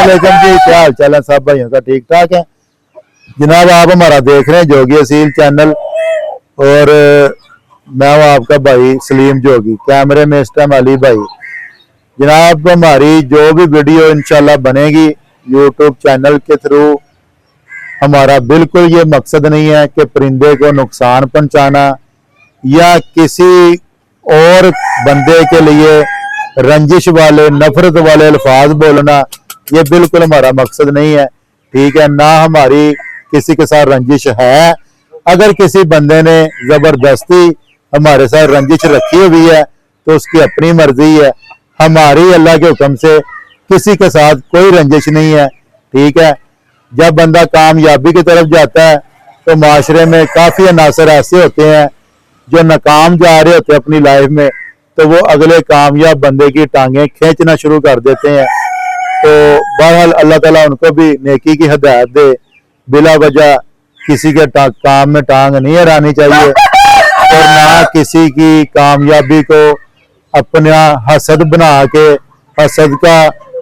अस्सलामुअलैकुम जी, क्या हाल चाल है सब भाइयों का? ठीक ठाक है जनाब। आप हमारा देख रहे हैं जोगी असील चैनल और मैं हूँ आपका भाई सलीम जोगी। कैमरे में इस टाइम अली भाई। जनाब हमारी जो भी वीडियो इंशाल्लाह बनेगी यूट्यूब चैनल के थ्रू, हमारा बिल्कुल ये मकसद नहीं है कि परिंदे को नुकसान पहुंचाना या किसी और बंदे के लिए रंजिश वाले नफरत वाले अल्फाज बोलना, ये बिल्कुल हमारा मकसद नहीं है। ठीक है ना, हमारी किसी के साथ रंजिश है। अगर किसी बंदे ने जबरदस्ती हमारे साथ रंजिश रखी हुई है तो उसकी अपनी मर्जी है। हमारी अल्लाह के हुक्म से किसी के साथ कोई रंजिश नहीं है। ठीक है, जब बंदा कामयाबी की तरफ जाता है तो माशरे में काफ़ी अनासर ऐसे होते हैं जो नाकाम जा रहे होते हैं अपनी लाइफ में, तो वो अगले कामयाब बंदे की टांगें खींचना शुरू कर देते हैं। तो बहरहाल अल्लाह ताला उनको भी नेकी की हिदायत दे। बिला वजह किसी के काम में टांग नहीं अड़ानी चाहिए और ना किसी की कामयाबी को अपना हसद बना के, हसद का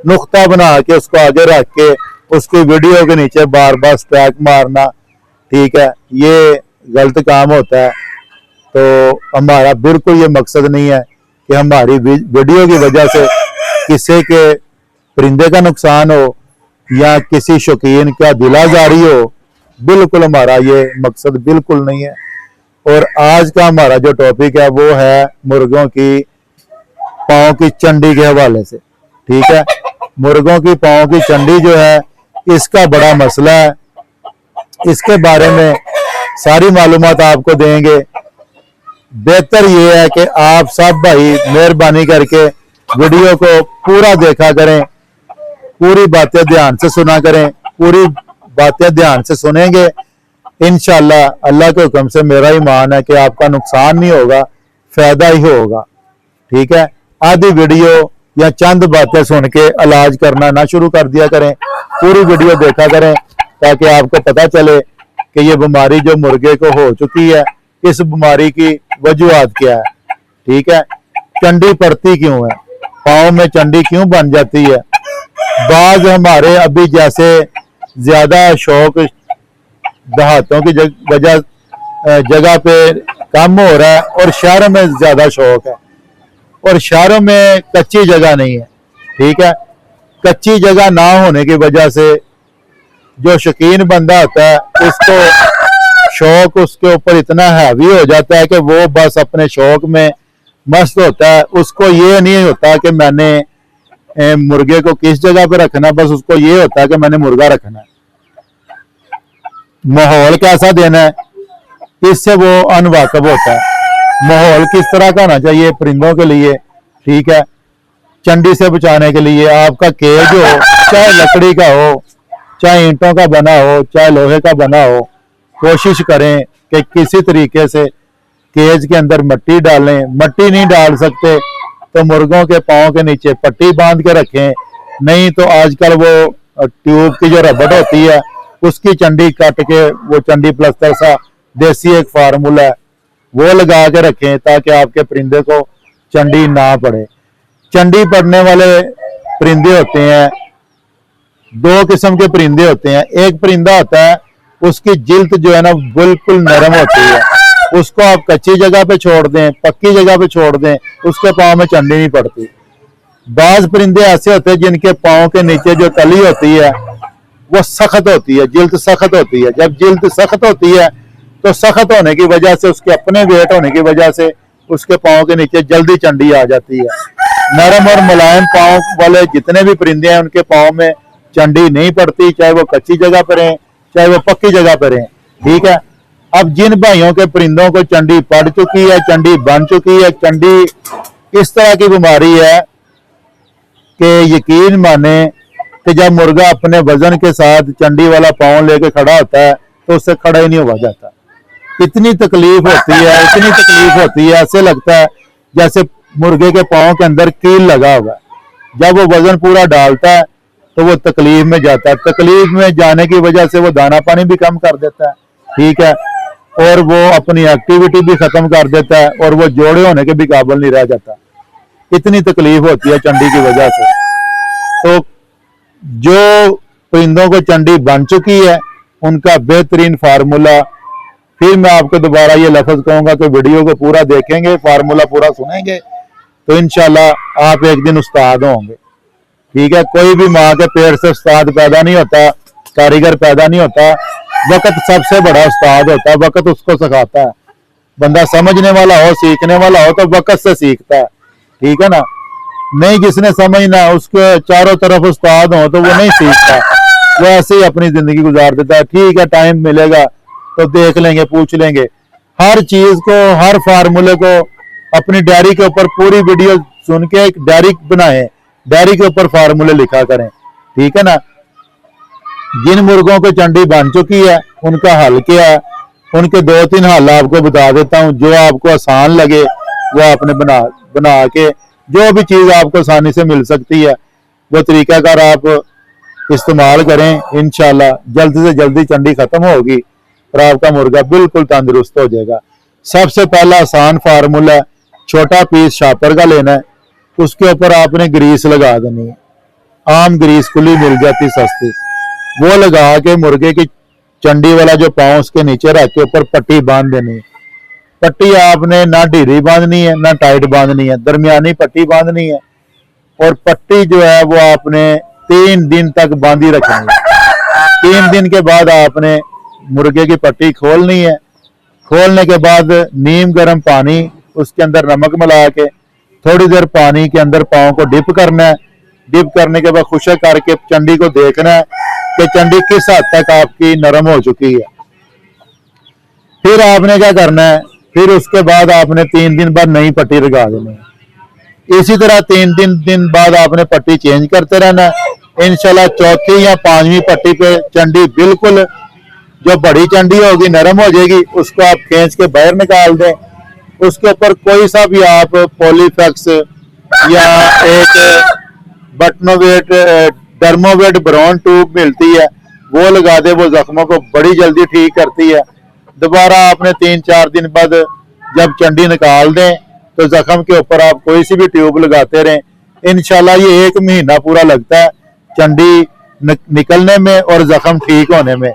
नुक्ता बना के उसको आगे रख के उसकी वीडियो के नीचे बार बार स्ट्राइक मारना, ठीक है, ये गलत काम होता है। तो हमारा बिल्कुल ये मकसद नहीं है कि हमारी वीडियो की वजह से किसी के परिंदे का नुकसान हो या किसी शौकीन का दिल आज़ारी हो। बिल्कुल हमारा ये मकसद बिल्कुल नहीं है। और आज का हमारा जो टॉपिक है वो है मुर्गों की पाँव की चंडी के हवाले से। ठीक है, मुर्गों की पाँव की चंडी जो है इसका बड़ा मसला है। इसके बारे में सारी मालूमात आपको देंगे। बेहतर ये है कि आप सब भाई मेहरबानी करके वीडियो को पूरा देखा करें, पूरी बातें ध्यान से सुना करें। पूरी बातें ध्यान से सुनेंगे इंशाल्लाह अल्लाह के हुक्म से मेरा ईमान है कि आपका नुकसान नहीं होगा, फायदा ही होगा। ठीक है, आधी वीडियो या चंद बातें सुन के इलाज करना ना शुरू कर दिया करें। पूरी वीडियो देखा करें ताकि आपको पता चले कि ये बीमारी जो मुर्गे को हो चुकी है, इस बीमारी की वजूहात क्या है। ठीक है, चंडी पड़ती क्यों है, पाँव में चंडी क्यों बन जाती है। बाज हमारे अभी जैसे ज्यादा शौक देहातों की जगह पे कम हो रहा है और शहरों में ज्यादा शौक है, और शहरों में कच्ची जगह नहीं है। ठीक है, कच्ची जगह ना होने की वजह से जो शौकीन बंदा होता है उसको शौक उसके ऊपर इतना हैवी हो जाता है कि वो बस अपने शौक में मस्त होता है। उसको ये नहीं होता कि मैंने मुर्गे को किस जगह पे रखना, बस उसको ये होता है कि मैंने मुर्गा रखना है। माहौल कैसा देना है इससे वो अनवाकिफ होता है। माहौल किस तरह का होना चाहिए परिंदों के लिए, ठीक है, चंडी से बचाने के लिए आपका केज हो, चाहे लकड़ी का हो, चाहे ईंटों का बना हो, चाहे लोहे का बना हो, कोशिश करें कि किसी तरीके से केज के अंदर मट्टी डालें। मट्टी नहीं डाल सकते तो मुर्गों के पाँव के नीचे पट्टी बांध के रखें। नहीं तो आजकल वो ट्यूब की जो रबड़ होती है उसकी चंडी काट के, वो चंडी प्लस्तर सा देसी एक फार्मूला है वो लगा के रखें ताकि आपके परिंदे को चंडी ना पड़े। चंडी पड़ने वाले परिंदे होते हैं, दो किस्म के परिंदे होते हैं। एक परिंदा होता है उसकी जिल्द जो है ना बिल्कुल नरम होती है, उसको आप कच्ची जगह पे छोड़ दें, पक्की जगह पे छोड़ दें, उसके पाँव में चंडी नहीं पड़ती। बाज परिंदे ऐसे होते हैं जिनके पाँव के नीचे जो तली होती है वो सख्त होती है, जिल्द सख्त होती है। जब जिल्द सख्त होती है तो सख्त होने की वजह से, उसके अपने वेट होने की वजह से उसके पाँव के नीचे जल्दी चंडी आ जाती है। नरम और मुलायम पाँव वाले जितने भी परिंदे हैं उनके पाँव में चंडी नहीं पड़ती, चाहे वो कच्ची जगह पर रहें चाहे वो पक्की जगह पर रहें। ठीक है, अब जिन भाइयों के परिंदों को चंडी पड़ चुकी है, चंडी बन चुकी है, चंडी इस तरह की बीमारी है कि यकीन माने कि जब मुर्गा अपने वजन के साथ चंडी वाला पाँव लेके खड़ा होता है तो उससे खड़ा ही नहीं हुआ जाता। इतनी तकलीफ होती है, इतनी तकलीफ होती है, ऐसे लगता है जैसे मुर्गे के पाँव के अंदर कील लगा हुआ है। जब वो वजन पूरा डालता है तो वो तकलीफ में जाता है। तकलीफ में जाने की वजह से वो दाना पानी भी कम कर देता है। ठीक है, और वो अपनी एक्टिविटी भी खत्म कर देता है और वो जोड़े होने के भी काबिल नहीं रह जाता। इतनी तकलीफ होती है चंडी की वजह से। तो जो परिंदों को चंडी बन चुकी है उनका बेहतरीन फार्मूला, फिर मैं आपको दोबारा ये लफ्ज कहूंगा कि वीडियो को पूरा देखेंगे, फार्मूला पूरा सुनेंगे तो इंशाल्लाह आप एक दिन उस्ताद होंगे। ठीक है, कोई भी माँ के पेट से उस्ताद पैदा नहीं होता, कारीगर पैदा नहीं होता, वक्त सबसे बड़ा उस्ताद होता है, वक्त उसको सिखाता है। बंदा समझने वाला हो, सीखने वाला हो तो वक्त से सीखता है। ठीक है ना, नहीं जिसने समझना उसके चारों तरफ उस्ताद हो तो वो नहीं सीखता, वो ऐसे ही अपनी जिंदगी गुजार देता है। ठीक है, टाइम मिलेगा तो देख लेंगे, पूछ लेंगे। हर चीज को, हर फार्मूले को अपनी डायरी के ऊपर पूरी वीडियो सुन के एक डायरी बनाएं, डायरी के ऊपर फार्मूले लिखा करें। ठीक है ना, जिन मुर्गों को चंडी बन चुकी है उनका हल क्या है, उनके 2-3 हल आपको बता देता हूं, जो आपको आसान लगे वो आपने बना के जो भी चीज आपको आसानी से मिल सकती है वो तरीकाकार आप इस्तेमाल करें। इंशाल्लाह जल्दी से जल्दी चंडी खत्म होगी और आपका मुर्गा बिल्कुल तंदुरुस्त हो जाएगा। सबसे पहला आसान फार्मूला, छोटा पीस शापर का लेना है, उसके ऊपर आपने ग्रीस लगा देनी है। आम ग्रीस खुली मिल जाती सस्ती, वो लगा के मुर्गे की चंडी वाला जो पाँव उसके नीचे रख के ऊपर पट्टी बांध देनी है। पट्टी आपने ना ढीली बांधनी है ना टाइट बांधनी है, दरमियानी पट्टी बांधनी है। और पट्टी जो है वो आपने 3 दिन तक बांधी रखनी है। 3 दिन के बाद आपने मुर्गे की पट्टी खोलनी है। खोलने के बाद नीम गर्म पानी, उसके अंदर नमक मिला के थोड़ी देर पानी के अंदर पाँव को डिप करना है। डिप करने के बाद खुशक करके चंडी को देखना है कि चंडी किस हद तक आपकी नरम हो चुकी है। फिर आपने क्या करना है, फिर उसके बाद आपने 3 दिन बाद नई पट्टी लगा देनी है। इसी तरह 3 दिन बाद आपने पट्टी चेंज करते रहना है। इंशाल्लाह चौथी या 5वीं पट्टी पे चंडी बिल्कुल जो बड़ी चंडी होगी नरम हो जाएगी, उसको आप खींच के बाहर निकाल दें। उसके ऊपर कोई सा भी आप पॉलीफेक्स या एक बटनोवेट, डर्मोवेट ब्राउन ट्यूब मिलती है वो लगा दे, वो जख्मों को बड़ी जल्दी ठीक करती है। दोबारा आपने 3-4 दिन बाद जब चंडी निकाल दें तो जख्म के ऊपर आप कोई सी भी ट्यूब लगाते रहें। इंशाल्लाह ये 1 महीना पूरा लगता है चंडी निकलने में और जख्म ठीक होने में।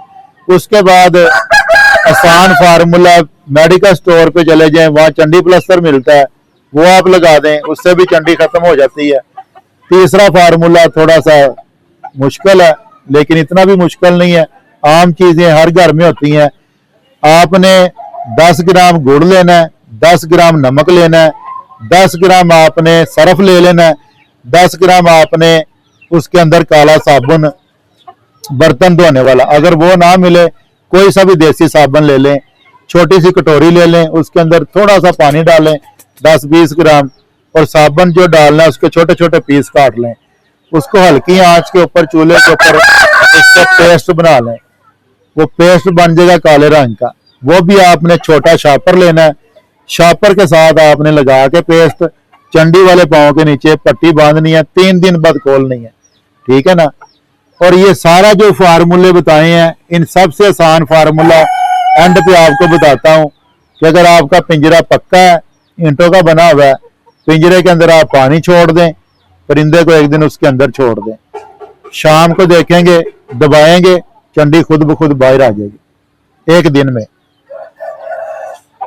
उसके बाद आसान फार्मूला, मेडिकल स्टोर पे चले जाएं, वहाँ चंडी प्लास्टर मिलता है, वो आप लगा दें, उससे भी चंडी खत्म हो जाती है। तीसरा फार्मूला थोड़ा सा मुश्किल है लेकिन इतना भी मुश्किल नहीं है, आम चीजें हर घर में होती हैं। आपने 10 ग्राम गुड़ लेना है, 10 ग्राम नमक लेना है, 10 ग्राम आपने सरफ ले लेना है, 10 ग्राम आपने उसके अंदर काला साबुन बर्तन धोने वाला, अगर वो ना मिले कोई सा भी देसी साबुन ले लें, छोटी सी कटोरी ले लें, उसके अंदर थोड़ा सा पानी डालें 10-20 ग्राम, और साबुन जो डालना है उसके छोटे छोटे पीस काट लें। उसको हल्की आंच के ऊपर, चूल्हे के ऊपर इसका पेस्ट बना लें। वो पेस्ट बन जाएगा काले रंग का। वो भी आपने छोटा शापर लेना है, शापर के साथ आपने लगा के पेस्ट चंडी वाले पाँव के नीचे पट्टी बांधनी है, 3 दिन बाद खोलनी है। ठीक है ना, और ये सारा जो फार्मूले बताए हैं, इन सबसे आसान फार्मूला एंड पे आपको बताता हूँ कि अगर आपका पिंजरा पक्का है, ईंटों का बना हुआ है, पिंजरे के अंदर आप पानी छोड़ दें, परिंदे को एक दिन उसके अंदर छोड़ दें, शाम को देखेंगे दबाएंगे, चंडी खुद ब खुद बाहर आ जाएगी 1 दिन में।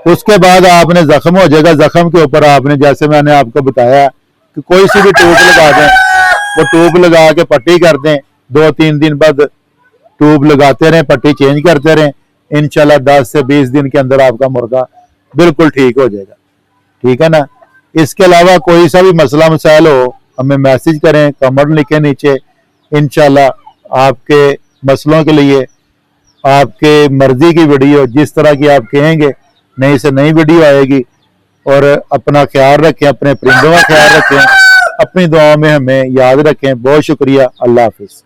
उसके बाद आपने जख्म हो जाएगा, जख्म के ऊपर आपने जैसे मैंने आपको बताया कि कोई सी भी ट्यूब लगा दें, वो ट्यूब लगा के पट्टी कर दें। 2-3 दिन बाद ट्यूब लगाते रहें, पट्टी चेंज करते रहें। इंशाल्लाह 10 से 20 दिन के अंदर आपका मुर्गा बिल्कुल ठीक हो जाएगा। ठीक है ना, इसके अलावा कोई सा भी मसला मसाइल हो हमें मैसेज करें, कमेंट लिखें नीचे। इंशाल्लाह आपके मसलों के लिए आपके मर्जी की वीडियो जिस तरह की आप कहेंगे नई से नई वीडियो आएगी। और अपना ख्याल रखें, अपने परिंदों का ख्याल रखें, अपनी दुआओं में हमें याद रखें। बहुत शुक्रिया, अल्लाह हाफिज।